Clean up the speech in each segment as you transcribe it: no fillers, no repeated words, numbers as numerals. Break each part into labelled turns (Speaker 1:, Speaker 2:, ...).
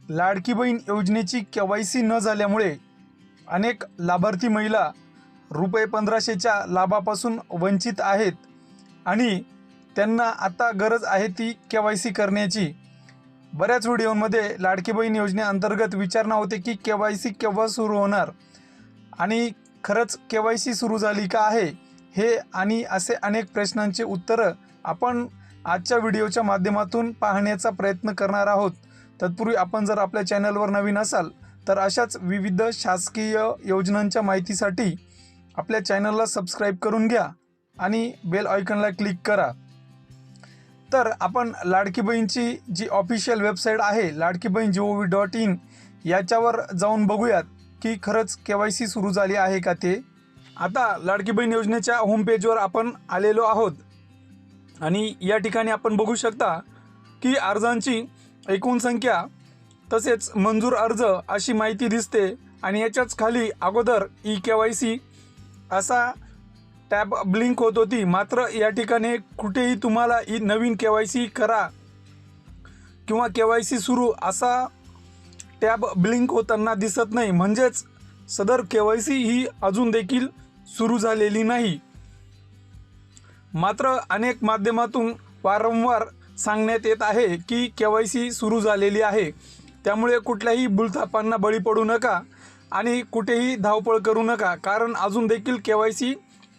Speaker 1: लाडकी बहीण योजनेची केवायसी न झाल्यामुळे अनेक लाभार्थी महिला रुपये 1500च्या लाभापासून वंचित आहेत आणि त्यांना आता गरज आहे ती केवायसी करण्याची। बऱ्याच व्हिडिओमध्ये लाडकी बहीण योजनेअंतर्गत विचारणा होते की केवायसी केव्हा सुरू होणार आणि खरंच केवायसी सुरू झाली का आहे हे आणि असे अनेक प्रश्नांचे उत्तरं आपण आजच्या व्हिडिओच्या माध्यमातून पाहण्याचा प्रयत्न करणार आहोत। तत्पूर्वी आपण जर आपल्या चॅनलवर नवीन असाल तर अशाच विविध शासकीय योजनांच्या माहितीसाठी आपल्या चॅनलला सबस्क्राईब करून घ्या आणि बेल आयकॉनला क्लिक करा। तर आपण लाडकी बहीणची जी ऑफिशियल वेबसाईट आहे ladkibahingov.in याच्यावर जाऊन बघूयात की खरंच केवायसी सुरू झाली आहे का ते। आता लाडकी बहीण योजनेच्या होम पेजवर आपण आलेलो आहोत आणि या ठिकाणी आपण बघू शकता की अर्जांची एकूण संख्या तसेच मंजूर अर्ज अशी माहिती दिसते आणि याच्याच खाली अगोदर ई केवायसी असा टॅब ब्लिंक होत होती, मात्र या ठिकाणी कुठेही तुम्हाला नवीन केवायसी करा किंवा केवायसी सुरू असा टॅब ब्लिंक होताना दिसत नाही, म्हणजेच सदर केवायसी ही अजून देखील सुरू झालेली नाही। मात्र अनेक माध्यमातून वारंवार सांगण्यात येत आहे की केवायसी सुरू झालेली आहे, त्यामुळे कुठल्याही भूलथापांना बळी पडू नका आणि कुठेही धावपळ करू नका, कारण अजून देखील केवायसी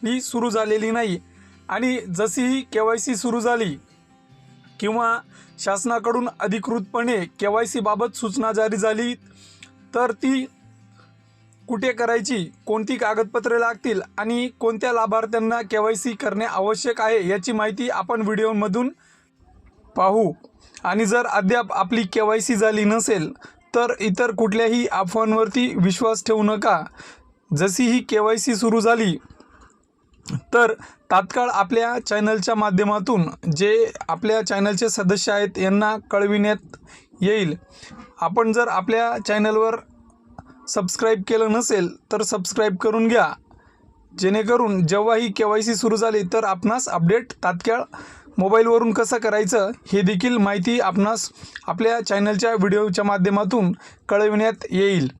Speaker 1: ही सुरू झालेली नाही। आणि जशी केवायसी सुरू झाली किंवा शासनाकडून अधिकृतपणे केवायसी बाबत सूचना जारी झाली तर ती कुठे करायची, कोणती कागदपत्रे लागतील आणि कोणत्या लाभार्थ्यांना केवायसी करणे आवश्यक आहे याची माहिती आपण व्हिडिओमधून पाहू। आणि जर अद्याप आपली केवायसी झाली नसेल तर इतर कुठल्याही अफवांवरती विश्वास ठेवू नका। जशी ही केवायसी सुरू झाली तर तात्काळ आपल्या चॅनलच्या माध्यमातून जे आपल्या चॅनलचे सदस्य आहेत यांना कळविण्यात येईल। आपण जर आपल्या चॅनलवर सबस्क्राईब केलं नसेल तर सबस्क्राईब करून घ्या, जेणेकरून जेव्हा ही केवायसी सुरू झाली तर आपणास अपडेट तात्काळ मोबाईलवरून कसं करायचं हे देखील माहिती आपणास आपल्या चॅनलच्या व्हिडिओच्या माध्यमातून कळविण्यात येईल।